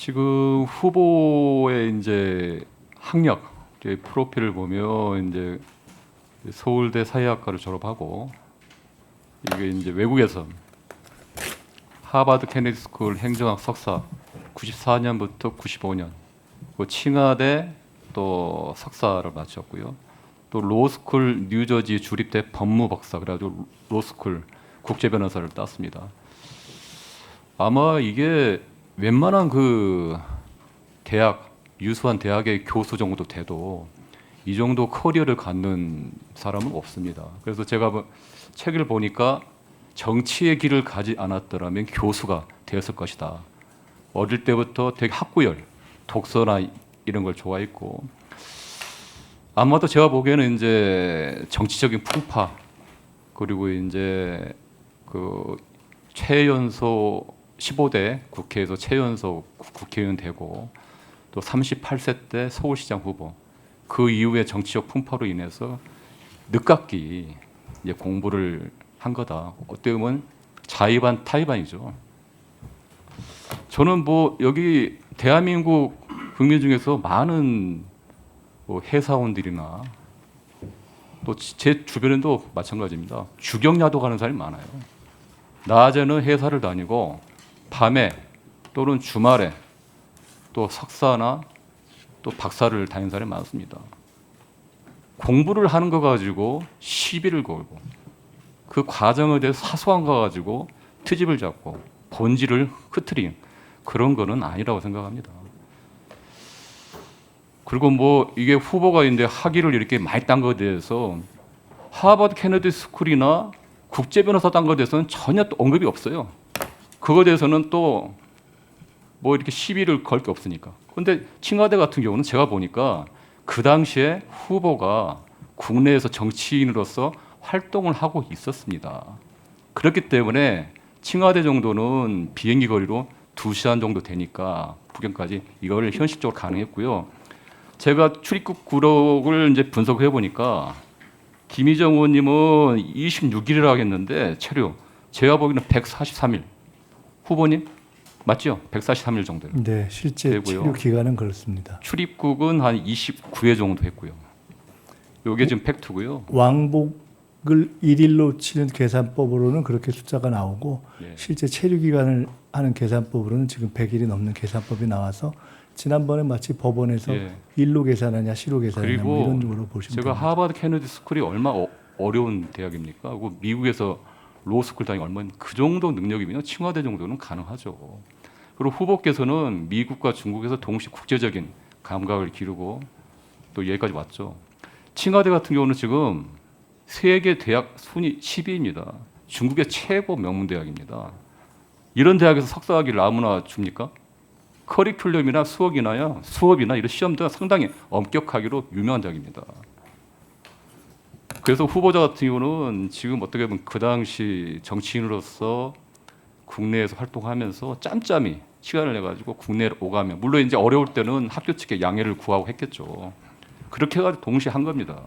지금 후보의 이제 학력, 이제 프로필을 보면 이제 서울대 사회학과를 졸업하고 이게 이제 외국에서 하버드 케네디 스쿨 행정학 석사 94년부터 95년, 그 칭하대 또 석사를 마쳤고요. 또 로스쿨 뉴저지 주립대 법무 박사, 그래가지고 로스쿨 국제 변호사를 땄습니다. 아마 이게 웬만한 그 대학, 유수한 대학의 교수 정도 돼도 이 정도 커리어를 갖는 사람은 없습니다. 그래서 제가 책을 보니까 정치의 길을 가지 않았더라면 교수가 되었을 것이다. 어릴 때부터 되게 학구열, 독서나 이런 걸 좋아했고, 아마도 제가 보기에는 이제 정치적인 풍파, 그리고 이제 그 최연소 15대 국회에서 최연소 국회의원 되고, 또 38세 때 서울시장 후보, 그 이후에 정치적 풍파로 인해서 늦깎이 이제 공부를 한 거다. 어떻게 보면 자의반 타의반이죠. 저는 뭐 여기 대한민국 국민 중에서 많은 뭐 회사원들이나 또 제 주변에도 마찬가지입니다. 주경야도 가는 사람이 많아요. 낮에는 회사를 다니고 밤에 또는 주말에 또 석사나 또 박사를 다니는 사람이 많습니다. 공부를 하는 거 가지고 시비를 걸고 그 과정에 대해서 사소한 거 가지고 트집을 잡고 본질을 흐트린 그런 거는 아니라고 생각합니다. 그리고 뭐 이게 후보가 있는데 학위를 이렇게 많이 딴 거에 대해서 하버드 케네디 스쿨이나 국제 변호사 딴 거에 대해서는 전혀 또 언급이 없어요. 그거에 대해서는 또 뭐 이렇게 시비를 걸 게 없으니까. 그런데 칭하대 같은 경우는 제가 보니까 그 당시에 후보가 국내에서 정치인으로서 활동을 하고 있었습니다. 그렇기 때문에 칭하대 정도는 비행기 거리로 2시간 정도 되니까 북경까지 이걸 현실적으로 가능했고요. 제가 출입국 구록을 이제 분석해 보니까 김희정 의원님은 26일이라 하겠는데 체류, 제가 보기에는 143일. 후보님 맞죠? 143일 정도. 네, 실제 되고요. 체류 기간은 그렇습니다. 출입국은 한 29회 정도 했고요. 이게 지금 팩트고요. 왕복을 1일로 치는 계산법으로는 그렇게 숫자가 나오고 예. 실제 체류 기간을 하는 계산법으로는 지금 100일이 넘는 계산법이 나와서 지난번에 마치 법원에서 예. 일로 계산하냐 시로 계산하냐 그리고 뭐 이런 식으로 보시면 제가 됩니다. 하버드 케네디 스쿨이 얼마 어려운 대학입니까? 그리고 미국에서 로스쿨 다니고 얼마나 그 정도 능력이면 칭화대 정도는 가능하죠. 그리고 후보께서는 미국과 중국에서 동시 국제적인 감각을 기르고 또 여기까지 왔죠. 칭화대 같은 경우는 지금 세계 대학 순위 10위입니다. 중국의 최고 명문 대학입니다. 이런 대학에서 석사학위를 아무나 줍니까? 커리큘럼이나 수업이나 이런 시험도 상당히 엄격하기로 유명한 대학입니다. 그래서 후보자 같은 경우는 지금 어떻게 보면 그 당시 정치인으로서 국내에서 활동하면서 짬짬이 시간을 내 가지고 국내로 오가며, 물론 이제 어려울 때는 학교 측에 양해를 구하고 했겠죠. 그렇게 해가지고 동시에 한 겁니다.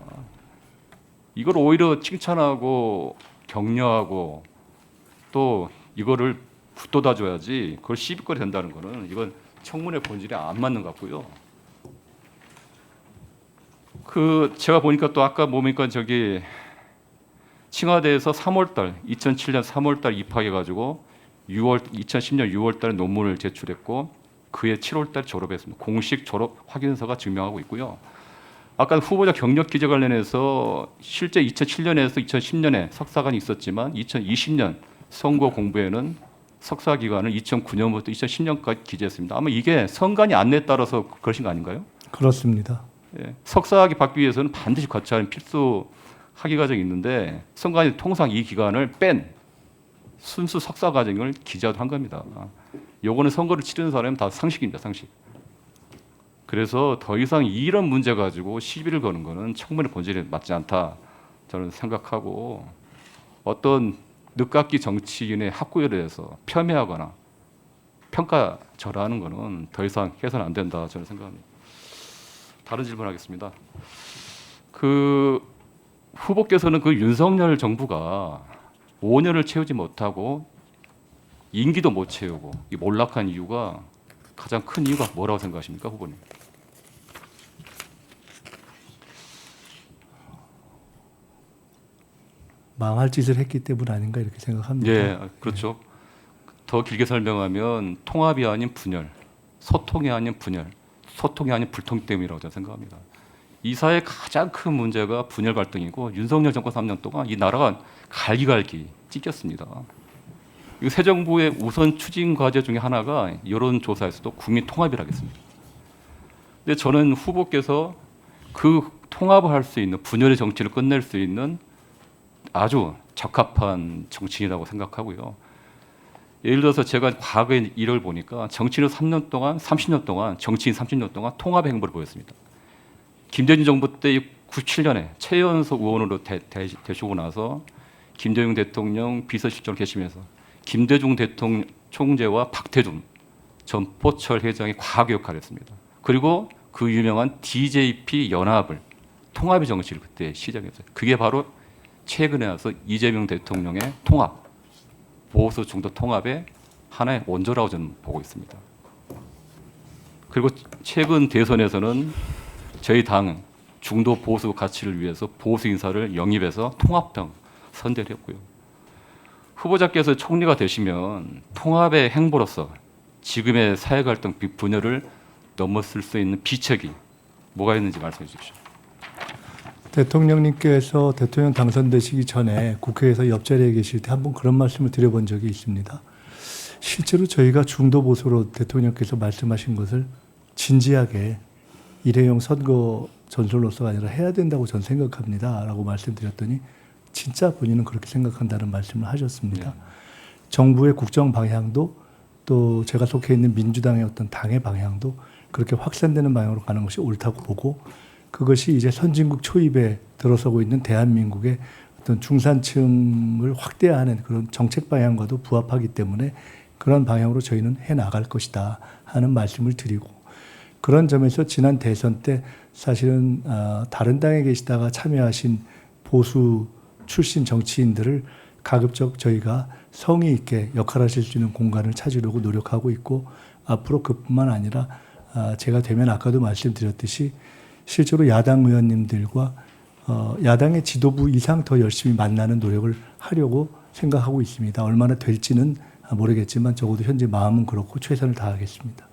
이걸 오히려 칭찬하고 격려하고 또 이거를 붙돋아 줘야지 그걸 시비거리 된다는 거는 이건 청문회 본질에 안 맞는 것 같고요. 그 제가 보니까 또 아까 보니까 저기 칭화대에서 2007년 3월달 입학해가지고 2010년 6월달에 논문을 제출했고 그해 7월달 졸업했습니다. 공식 졸업 확인서가 증명하고 있고요. 아까 후보자 경력 기재 관련해서 실제 2007년에서 2010년에 석사관이 있었지만 2020년 선거 공부에는 석사 기간을 2009년부터 2010년까지 기재했습니다. 아마 이게 선관위 안내에 따라서 그러신 거 아닌가요? 그렇습니다. 예, 석사학위 받기 위해서는 반드시 거쳐야 하는 필수 학위 과정이 있는데 선관위 통상 이 기간을 뺀 순수 석사 과정을 기재한 겁니다. 요거는 선거를 치르는 사람은 다 상식입니다, 상식. 그래서 더 이상 이런 문제 가지고 시비를 거는 거는 청문회 본질에 맞지 않다 저는 생각하고, 어떤 늦깎이 정치인의 학구에 대해서 폄훼하거나 평가절하하는 거는 더 이상 해서는 안 된다 저는 생각합니다. 다른 질문하겠습니다. 그 후보께서는 그 윤석열 정부가 5년을 채우지 못하고 임기도 못 채우고 이 몰락한 이유가 가장 큰 이유가 뭐라고 생각하십니까, 후보님? 망할 짓을 했기 때문 아닌가 이렇게 생각합니다. 예, 그렇죠. 더 길게 설명하면 통합이 아닌 분열, 소통이 아닌 분열, 소통이 아닌 불통 때문이라고 저는 생각합니다. 이 사회의 가장 큰 문제가 분열 갈등이고 윤석열 정권 3년 동안 이 나라가 갈기갈기 찢겼습니다. 이 새 정부의 우선 추진 과제 중에 하나가 여론조사에서도 국민 통합이라겠습니다. 근데 저는 후보께서 그 통합을 할 수 있는 분열의 정치를 끝낼 수 있는 아주 적합한 정치인이라고 생각하고요. 예를 들어서 제가 과거의 일을 보니까 정치인은 3년 동안, 30년 동안, 정치인 30년 동안 통합의 행보를 보였습니다. 김대중 정부 때 97년에 최연소 의원으로 되시고 나서 김대중 대통령 비서실장을 계시면서 김대중 대통령 총재와 박태준 전 포철 회장이 과거 역할을 했습니다. 그리고 그 유명한 DJP 연합을 통합의 정치를 그때 시작했어요. 그게 바로 최근에 와서 이재명 대통령의 통합, 보수 중도 통합의 하나의 원조라고 저는 보고 있습니다. 그리고 최근 대선에서는 저희 당 중도 보수 가치를 위해서 보수 인사를 영입해서 통합당 선대를 했고요. 후보자께서 총리가 되시면 통합의 행보로서 지금의 사회 갈등 분열을 넘어설 수 있는 비책이 뭐가 있는지 말씀해 주십시오. 대통령님께서 대통령 당선되시기 전에 국회에서 옆자리에 계실 때 한번 그런 말씀을 드려본 적이 있습니다. 실제로 저희가 중도 보수로 대통령께서 말씀하신 것을 진지하게 일회용 선거 전술로서가 아니라 해야 된다고 저는 생각합니다. 라고 말씀드렸더니 진짜 본인은 그렇게 생각한다는 말씀을 하셨습니다. 정부의 국정 방향도 또 제가 속해 있는 민주당의 어떤 당의 방향도 그렇게 확산되는 방향으로 가는 것이 옳다고 보고 그것이 이제 선진국 초입에 들어서고 있는 대한민국의 어떤 중산층을 확대하는 그런 정책 방향과도 부합하기 때문에 그런 방향으로 저희는 해 나갈 것이다 하는 말씀을 드리고 그런 점에서 지난 대선 때 사실은 다른 당에 계시다가 참여하신 보수 출신 정치인들을 가급적 저희가 성의 있게 역할하실 수 있는 공간을 찾으려고 노력하고 있고 앞으로 그뿐만 아니라 제가 되면 아까도 말씀드렸듯이 실제로 야당 의원님들과 야당의 지도부 이상 더 열심히 만나는 노력을 하려고 생각하고 있습니다. 얼마나 될지는 모르겠지만 적어도 현재 마음은 그렇고 최선을 다하겠습니다.